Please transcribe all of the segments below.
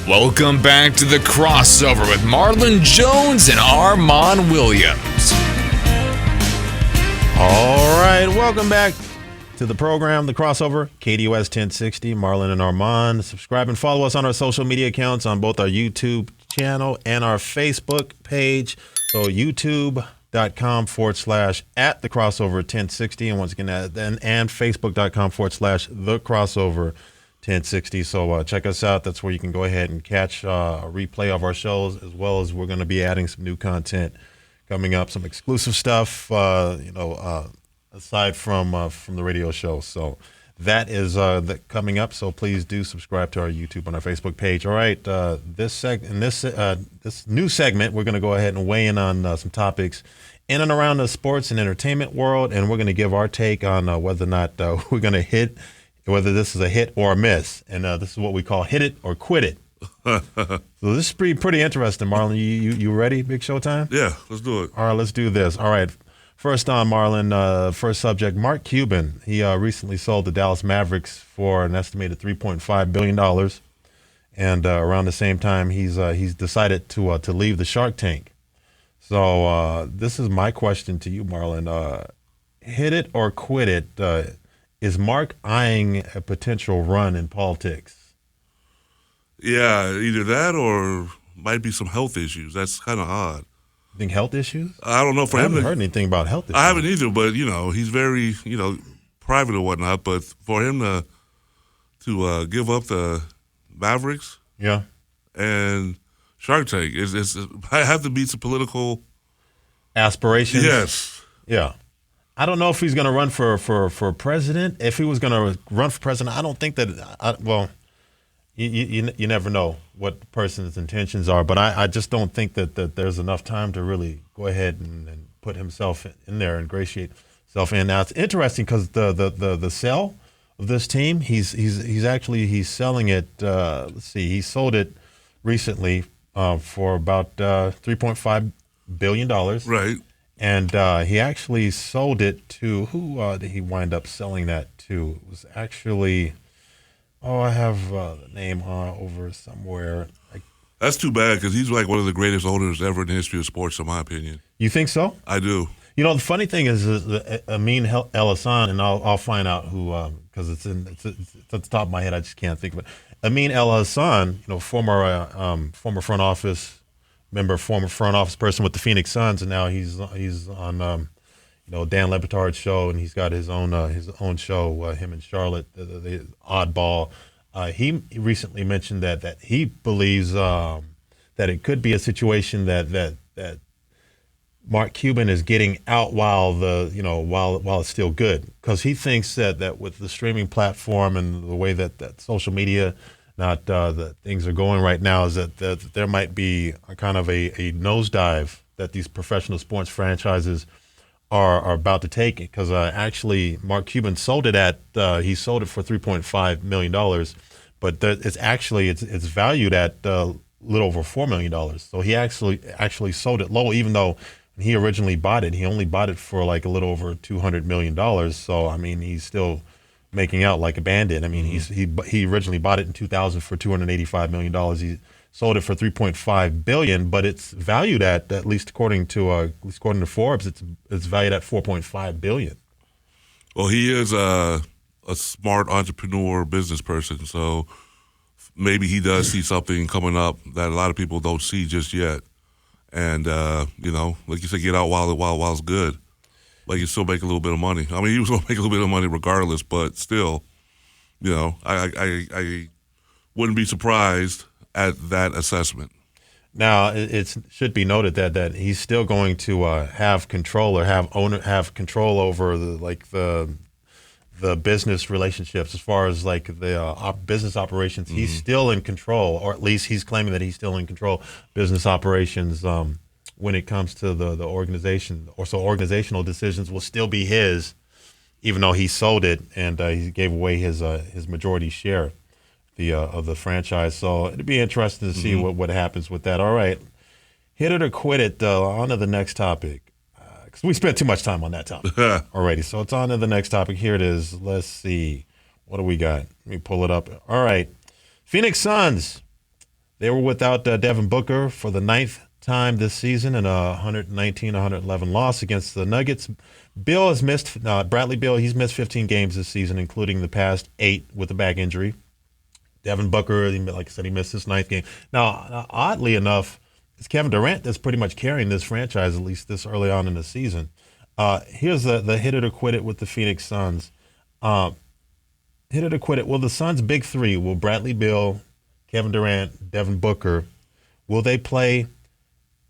Welcome back to the crossover with Marlon Jones and Armon Williams. All right, welcome back to the program, the crossover, KDUS 1060, Marlon and Armon. Subscribe and follow us on our social media accounts on both our YouTube channel and our Facebook page. So youtube.com/at the crossover 1060, and once again, and facebook.com/the crossover 1060. So check us out. That's where you can go ahead and catch a replay of our shows, as well as we're going to be adding some new content coming up, some exclusive stuff, aside from the radio show. So that is coming up. So please do subscribe to our YouTube and our Facebook page. All right, this new segment, we're going to go ahead and weigh in on some topics in and around the sports and entertainment world, and we're going to give our take on whether or not we're going to hit, whether this is a hit or a miss. And this is what we call hit it or quit it. So this is pretty interesting, Marlon. You ready? Big show time? Yeah, let's do it. All right, let's do this. All right. First on, Marlon, first subject, Mark Cuban. He recently sold the Dallas Mavericks for an estimated $3.5 billion. And around the same time, he's decided to leave the Shark Tank. So this is my question to you, Marlon. Hit it or quit it. Is Mark eyeing a potential run in politics? Yeah, either that or might be some health issues. That's kind of odd. You think health issues? I don't know. I haven't heard anything about health issues. I haven't either, but, he's very, private or whatnot. But for him to give up the Mavericks and Shark Tank, I have to beat some political aspirations. Yes. Yeah. I don't know if he's going to run for president. If he was going to run for president, I don't think that you never know what the person's intentions are, but I just don't think that there's enough time to really go ahead and put himself in there and ingratiate himself in. Now it's interesting because the sale of this team, he's selling it. Let's see, he sold it recently for about $3.5 billion. Right. And he actually sold it to, who did he wind up selling that to? It was actually, I have the name over somewhere. That's too bad because he's like one of the greatest owners ever in the history of sports, in my opinion. You think so? I do. The funny thing is Amin El-Hassan, and I'll find out who, because it's at the top of my head, I just can't think of it. Amin El-Hassan, former front office member, former front office person with the Phoenix Suns, and now he's on Dan Le Batard's show, and he's got his own show, him and Charlotte, the Oddball. He recently mentioned that he believes that it could be a situation that Mark Cuban is getting out while it's still good, because he thinks that with the streaming platform and the way that social media that things are going right now, is that there might be a kind of a nosedive that these professional sports franchises are about to take it, because actually Mark Cuban sold it he sold it for $3.5 million, but it's valued at a little over $4 million. So he actually sold it low, even though when he originally bought it, he only bought it for like a little over $200 million. So I mean, he's still making out like a bandit. I mean, he originally bought it in 2000 for $285 million. He sold it for $3.5 billion, but it's valued at least according to Forbes, it's valued at $4.5 billion. Well, he is a smart entrepreneur, business person, so maybe he does see something coming up that a lot of people don't see just yet. And like you said, get out while it's good. Like, you still make a little bit of money. I mean, he was going to make a little bit of money regardless, but still, I wouldn't be surprised at that assessment. Now, it should be noted that he's still going to have control or have control over the business relationships, as far as like the business operations. He's still in control, or at least he's claiming that he's still in control of business operations. When it comes to the organization, organizational decisions will still be his, even though he sold it and he gave away his majority share of the franchise. So it'd be interesting to see what happens with that. All right, hit it or quit it. On to the next topic, because we spent too much time on that topic already. So it's on to the next topic. Here it is. Let's see, what do we got? Let me pull it up. All right, Phoenix Suns. They were without Devin Booker for the ninth time this season in a 119-111 loss against the Nuggets. Bill has missed Bradley Beal. He's missed 15 games this season, including the past 8 with a back injury. Devin Booker, like I said, he missed his ninth game. Now, oddly enough, it's Kevin Durant that's pretty much carrying this franchise, at least this early on in the season. Here's the hit it or quit it with the Phoenix Suns. Hit it or quit it. Will the Suns' big three, will Bradley Beal, Kevin Durant, Devin Booker, will they play?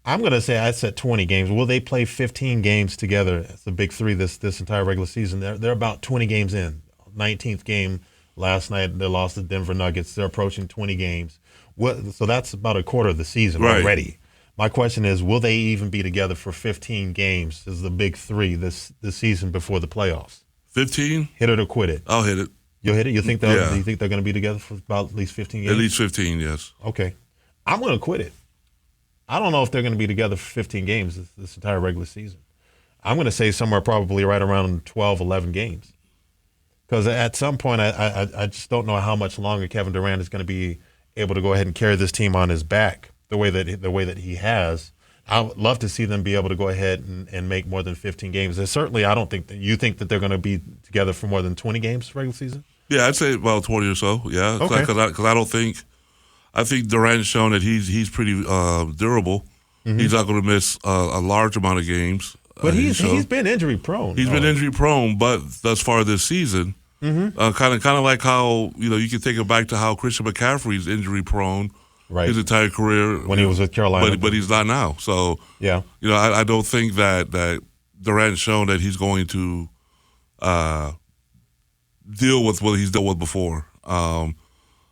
I'm going to say I said 20 games. Will they play 15 games together as the big three this entire regular season? They're about 20 games in. 19th game last night, they lost to Denver Nuggets. They're approaching 20 games. So that's about a quarter of the season already. My question is, will they even be together for 15 games as the big three this season before the playoffs? 15? Hit it or quit it. I'll hit it. You'll hit it? You think they're going to be together for about at least 15 games? At least 15, yes. Okay. I'm going to quit it. I don't know if they're going to be together for 15 games this entire regular season. I'm going to say somewhere probably right around 12, 11 games. Because at some point, I just don't know how much longer Kevin Durant is going to be able to go ahead and carry this team on his back the way that he has. I would love to see them be able to go ahead and make more than 15 games. And certainly, I don't think that you think that they're going to be together for more than 20 games regular season. Yeah, I'd say about 20 or so. Yeah, okay. Because I don't think. I think Durant's shown that he's pretty durable. Mm-hmm. He's not going to miss a large amount of games. But he's been injury prone. He's been injury prone, but thus far this season, kind of like how you can take it back to how Christian McCaffrey's injury prone his entire career when he was with Carolina, but he's not now. So yeah, I don't think that Durant's shown that he's going to deal with what he's dealt with before.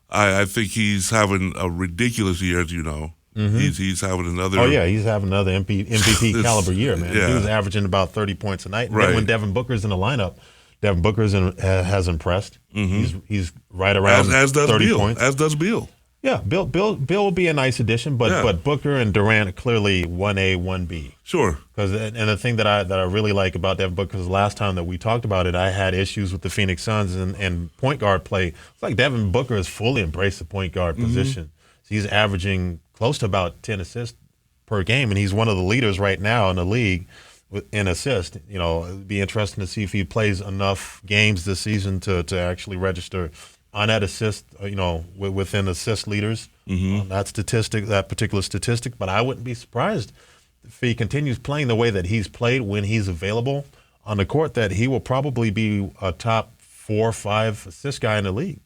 I think he's having a ridiculous year, as you know. Mm-hmm. He's having another. Oh yeah, he's having another MVP caliber year, man. Yeah. He was averaging about 30 points a night. And then when Devin Booker's in the lineup, Devin Booker's has impressed. Mm-hmm. He's right around as does 30 Beal. points. As does Beal. Yeah, Bill will be a nice addition, but Booker and Durant are clearly 1A, 1B. Sure. And the thing that I really like about Devin Booker is the last time that we talked about it, I had issues with the Phoenix Suns and point guard play. It's like Devin Booker has fully embraced the point guard position. So he's averaging close to about 10 assists per game, and he's one of the leaders right now in the league in assists. It'd be interesting to see if he plays enough games this season to actually register on that assist, within assist leaders, that particular statistic. But I wouldn't be surprised if he continues playing the way that he's played when he's available on the court, that he will probably be a top 4 or 5 assist guy in the league,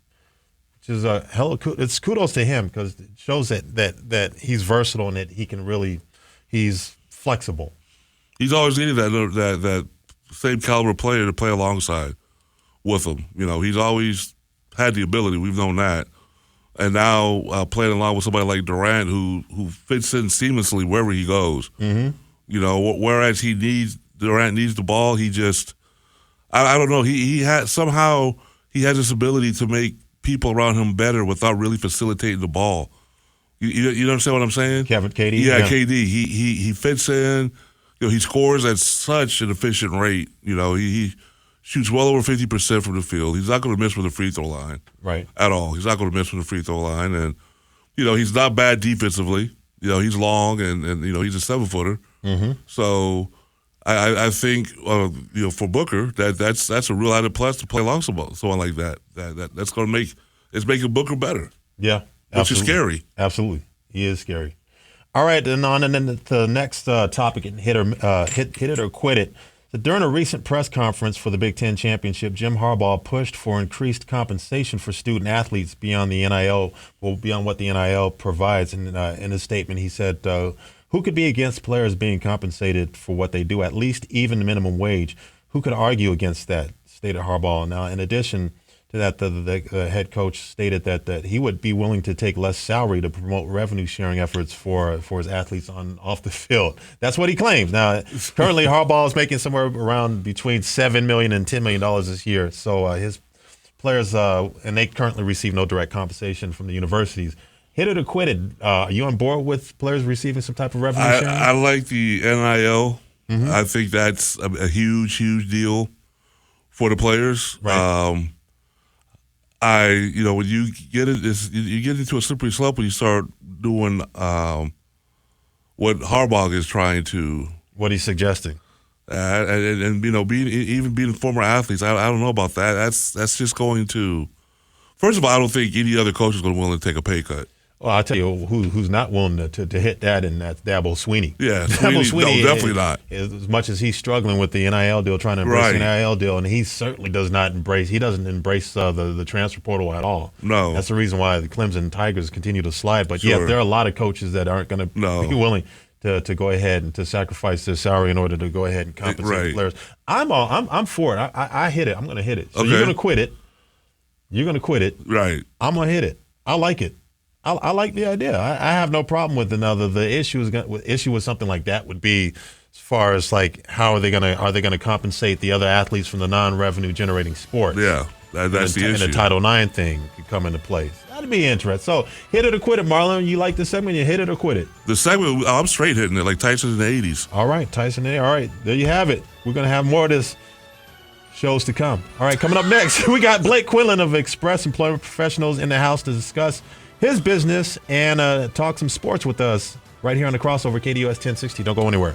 which is a hell of it's kudos to him because it shows that he's versatile and that he's flexible. He's always needed that same caliber player to play alongside with him. He's always had the ability. We've known that. And now playing along with somebody like Durant who fits in seamlessly wherever he goes. Mm-hmm. Whereas Durant needs the ball, he just I don't know. He has this ability to make people around him better without really facilitating the ball. You understand what I'm saying? KD? Yeah, KD. He fits in. He scores at such an efficient rate. He shoots well over 50% from the field. He's not going to miss from the free throw line. Right. At all. He's not going to miss from the free throw line. And, he's not bad defensively. He's long and he's a 7-footer. Mm-hmm. So I think, for Booker, that's a real added plus to play along someone like that. That's going to it's making Booker better. Yeah. Which is scary. Absolutely. He is scary. All right. And then the next topic, hit it or quit it. So during a recent press conference for the Big Ten Championship, Jim Harbaugh pushed for increased compensation for student athletes beyond what the NIL provides. And in his statement, he said, who could be against players being compensated for what they do, at least even the minimum wage? Who could argue against that, stated Harbaugh. Now, in addition to that, the head coach stated that he would be willing to take less salary to promote revenue sharing efforts for his athletes off the field. That's what he claims. Now, currently Harbaugh is making somewhere around between $7 million and $10 million this year. So his players, and they currently receive no direct compensation from the universities. Hit it or quit it. Are you on board with players receiving some type of revenue sharing? I like the NIL. Mm-hmm. I think that's a huge, huge deal for the players. Right. When you get into a slippery slope when you start doing what Harbaugh is trying to. What he's suggesting. And being former athletes, I don't know about that. That's just going to. First of all, I don't think any other coach is going to be willing to take a pay cut. Well, I'll tell you who's not willing to hit that, and that's Dabo Swinney. Yeah, Dabo Swinney, no, definitely not. As much as he's struggling with the NIL deal, trying to embrace the NIL deal, and he certainly doesn't embrace the transfer portal at all. No. That's the reason why the Clemson Tigers continue to slide. But Sure. yeah, there are a lot of coaches that aren't going to be willing to go ahead and to sacrifice their salary in order to go ahead and compensate the players. I'm for it. I hit it. I'm going to hit it. So you're going to quit it. You're going to quit it. Right. I'm going to hit it. I like it. I like the idea. I have no problem with another. The issue with something like that would be as far as like how are they gonna compensate the other athletes from the non-revenue generating sports? Yeah, that's the issue. And the Title IX thing could come into place. That'd be interesting. So hit it or quit it, Marlon. You like the segment? You hit it or quit it? The segment, I'm straight hitting it like Tyson in the 80s. All right, Tyson. All right, there you have it. We're gonna have more of this. Shows to come. All right, coming up next, we got Blake Quinlan of Express Employment Professionals in the house to discuss his business and talk some sports with us right here on the Crossover, KDUS 1060. Don't go anywhere.